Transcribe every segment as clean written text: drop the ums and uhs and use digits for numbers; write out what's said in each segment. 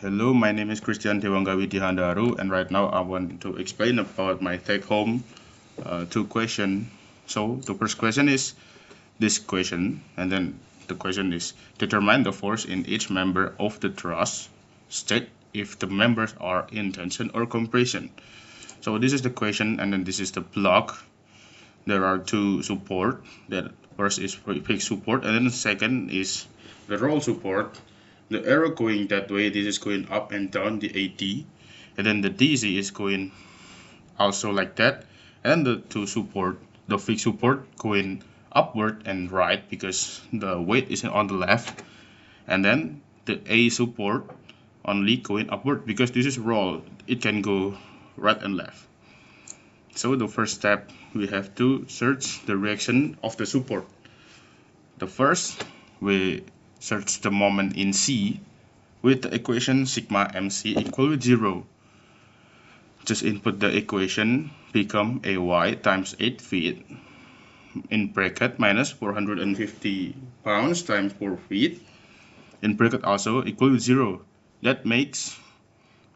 Hello, my name is Kristian Dewangga Widhi Handaryu, and right now I want to explain about my take-home two question. So the first question is this question, and then the question is determine the force in each member of the truss. State if the members are in tension or compression. So this is the question, and then this is the block. There are two support. The first is fixed support, and then the second is the roll support. The arrow going that way, this is going up and down the AD, and then the DC is going also like that, and the two support, the fixed support going upward and right because the weight is on the left, and then the A support only going upward because this is roll, it can go right and left. So the first step, we have to search the reaction of the support. The first, we search the moment in C with the equation sigma mc equal to 0. Just input the equation, become AY times 8 feet in bracket minus 450 pounds times 4 feet in bracket also equal to 0. That makes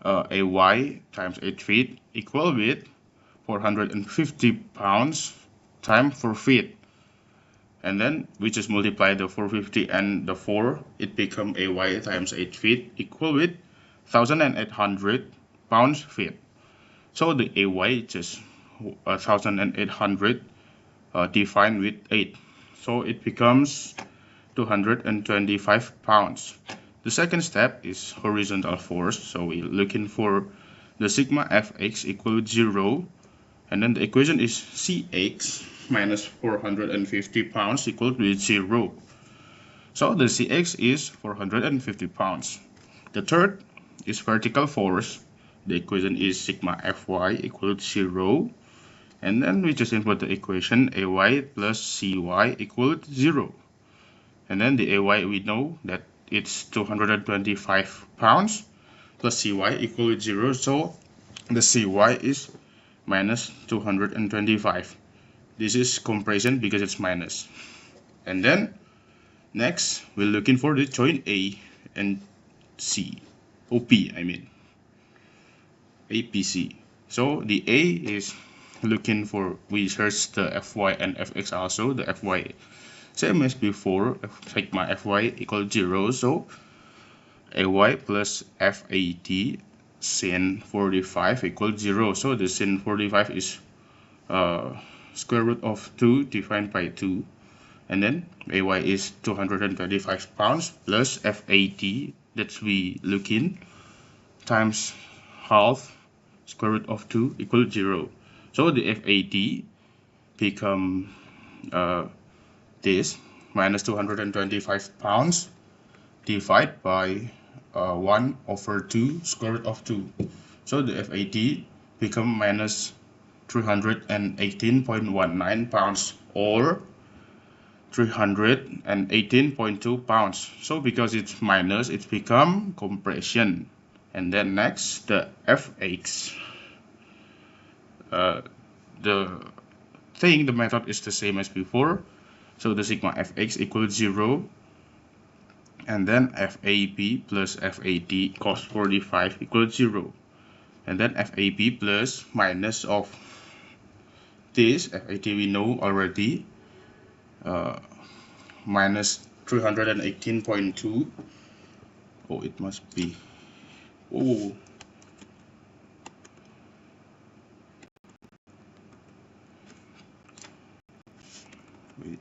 AY times 8 feet equal with 450 pounds times 4 feet. And then we just multiply the 450 and the 4, it become AY times 8 feet equal with 1800 pounds feet. So the AY just 1800 divided with 8. So it becomes 225 pounds. The second step is horizontal force. So we're looking for the sigma Fx equal to 0. And then the equation is Cx minus 450 pounds equal to 0. So the Cx is 450 pounds. The third is vertical force. The equation is sigma Fy equal to 0. And then we just input the equation Ay plus Cy equal to 0. And then the Ay we know that it's 225 pounds plus Cy equal to 0. So the Cy is minus 225. This is compression because it's minus. And then next we're looking for the joint A and C. OP I mean. APC. So the A is looking for, we search the Fy and Fx also. The Fy same as before, sigma Fy equal to 0. So Ay plus FAT sin 45 equal to 0. So the sin 45 is square root of 2 divided by 2. And then Ay is 225 pounds plus FAT that we look in times half square root of 2 equal to 0. So the FAT become this minus 225 pounds divided by 1 over 2 square root of 2. So the FAT become minus 318.19 pounds or 318.2 pounds. So because it's minus, it's become compression. And then next, the Fx. The method is the same as before. So the sigma Fx equals 0. And then FAB plus FAT cos 45 equals 0. And then FAB plus minus of this, FAT we know already, minus 318.2. Oh, it must be. Oh. Wait.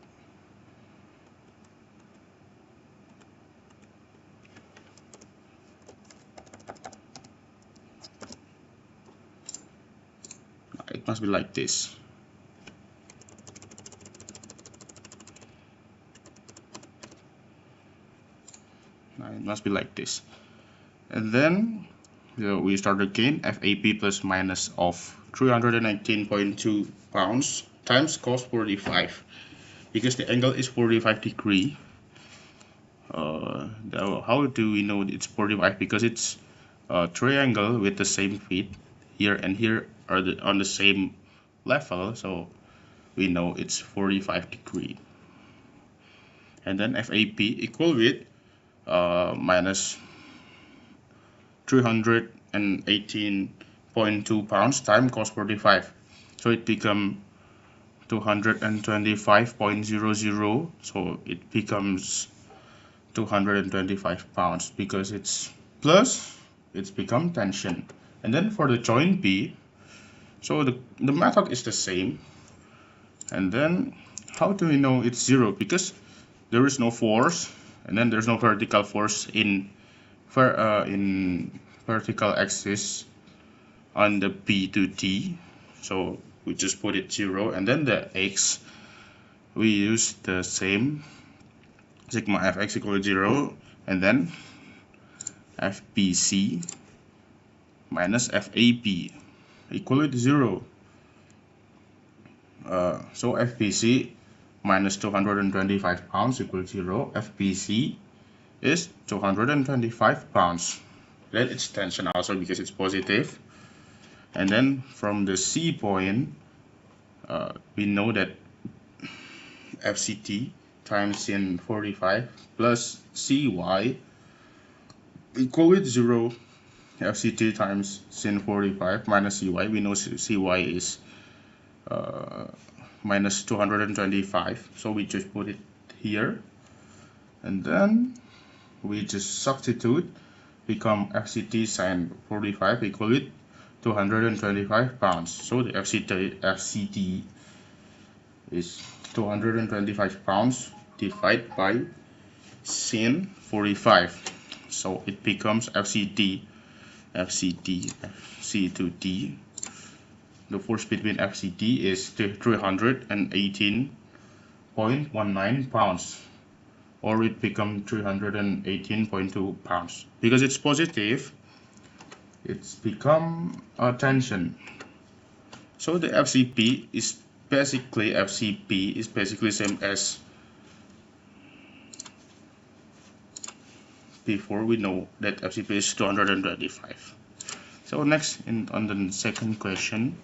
It must be like this. It must be like this. And then we start again. FAB plus minus of 319.2 pounds times cos 45. Because the angle is 45 degree. How do we know it's 45? Because it's a triangle with the same feet. Here and here are on the same level, so we know it's 45 degree. And then FAB equal with minus 318.2 pounds times cos 45. So it becomes 225.00. So it becomes 225 pounds because it's plus, it's become tension. And then for the joint B, so the method is the same. And then how do we know it's zero? Because there is no force, and then there's no vertical force in vertical axis on the B to D. So we just put it 0, and then the X, we use the same sigma Fx equal to 0, and then FBC minus FAB equal to 0. So FBC minus 225 pounds equals 0. FBC is 225 pounds. Then it's tension also because it's positive. And then from the C point, we know that FCT times sin 45 plus CY equal with 0. FCT times sin 45 minus CY, we know CY is minus 225, so we just put it here, and then we just substitute, become FCT sin 45 equal with 225 pounds. So the FCT is 225 pounds divided by sin 45, so it becomes FCT C to D. The force between FCT is 318.19 pounds, or it becomes 318.2 pounds. Because it's positive, it's become a tension. So the FCP is basically same as before. We know that FCP is 225. So next, on the second question,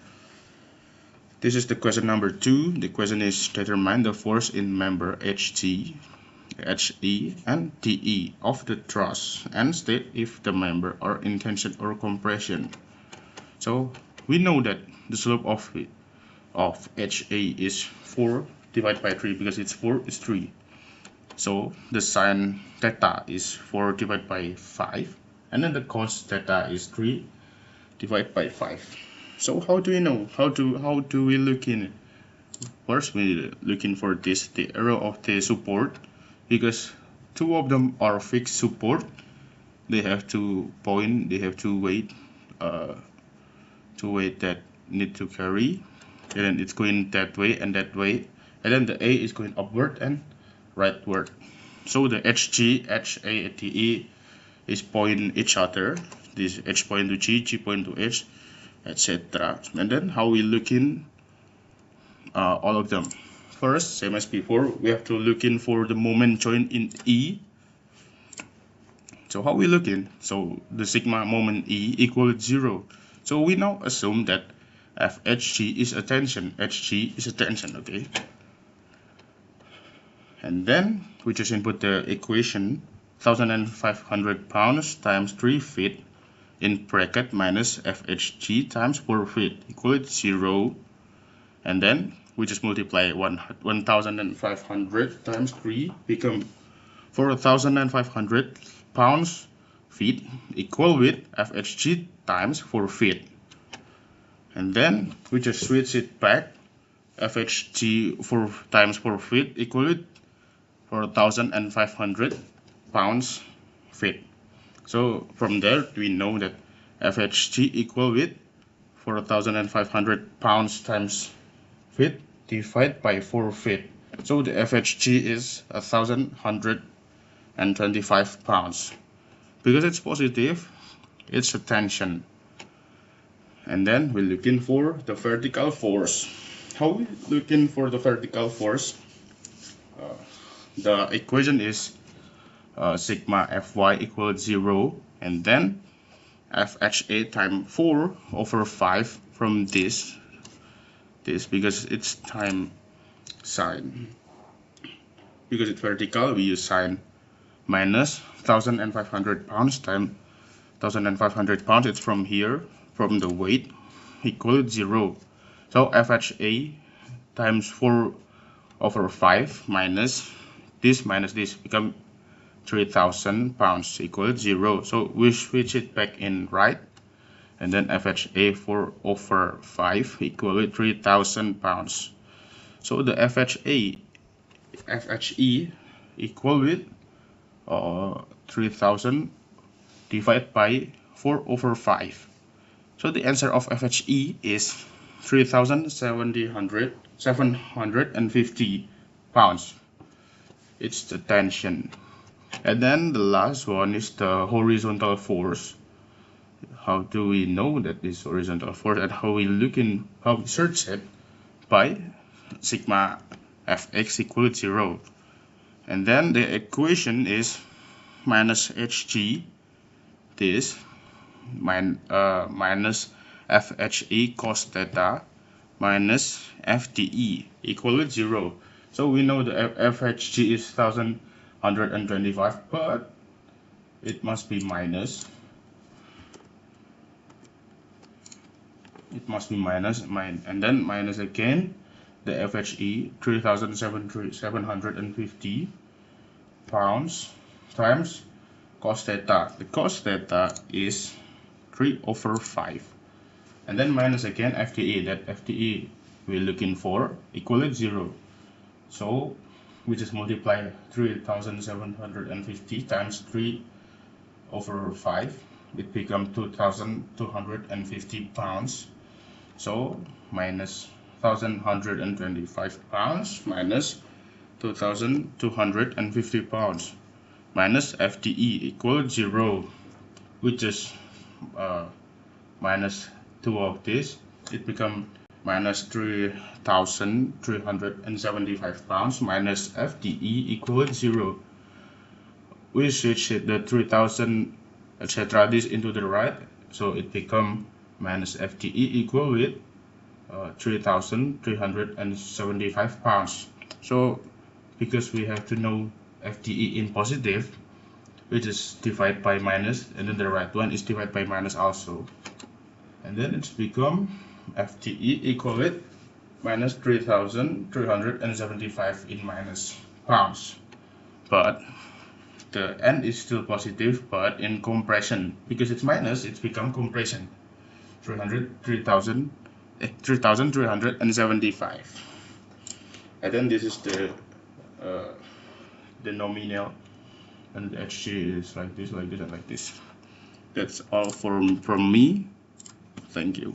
this is the question number 2. The question is determine the force in member HT, HE, and TE of the truss and state if the member are in tension or compression. So we know that the slope of HA is 4 divided by 3, because it's 4 is 3. So the sine theta is 4 divided by 5, and then the cos theta is 3 divided by 5. So how do we know? How do we look in it? First, we looking for the area of the support, because two of them are fixed support. They have two point, they have two weight that need to carry, and then it's going that way and that way, and then the A is going upward and rightward. So the HG, HA, TE is point each other. This H point to G, G point to H, etc. And then how we look in all of them. First, same as before, we have to look in for the moment joint in E. So how we look in? So the sigma moment E equal to 0. So we now assume that FHG is a tension. HG is a tension, okay? And then we just input the equation 1,500 pounds times 3 feet in bracket minus FHG times 4 feet equal to 0. And then we just multiply 1,500 times 3 become 4,500 pounds feet equal with FHG times 4 feet. And then we just switch it back. FHG 4 times 4 feet equal with 4,500 pounds feet. So from there we know that FHG equal with 4,500 pounds times feet divided by 4 feet. So the FHG is 1,125 pounds. Because it's positive, it's a tension. And then we're looking for the vertical force. How we looking for the vertical force? The equation is sigma Fy equal to 0, and then FHA times 4 over 5 from this because it's time sine. Because it's vertical, we use sine minus 1,500 pounds times 1,500 pounds. It's from here, from the weight, equal 0. So FHA times 4/5 minus this become 3,000 pounds equal 0. So we switch it back in right, and then FHA 4/5 equal 3,000 pounds. So the FHE equal with 3,000 divided by 4/5. So the answer of FHE is 3,750 pounds. It's the tension. And then the last one is the horizontal force. How do we know that this horizontal force, and how we search it? By sigma Fx equal 0. And then the equation is minus Hg, this minus FHE cos theta minus FTE equal to 0. So we know the FHG is 1,125, but it must be minus. It must be minus, and then minus again the FHE 3,750 pounds times cos theta. The cos theta is 3/5, and then minus again FTE. That FTE we're looking for equal to 0. So we just multiply 3,750 times 3/5. It becomes 2,250 pounds. So minus 1,125 pounds minus 2,250 pounds minus FTE equal 0, which is minus 2 of this. It becomes minus 3,375 pounds minus FTE equal 0. We switch the 3,000 etc. this into the right, so it becomes minus FTE equal with 3,375 pounds. So because we have to know FTE in positive, we just divide by minus, and then the right one is divided by minus also, and then it's become FTE equal with minus 3,375 in minus pounds. But the n is still positive, but in compression, because it's minus, it's become compression. 3,375, and then this is the nominal, and Hg is like this, and like this. That's all from me. Thank you.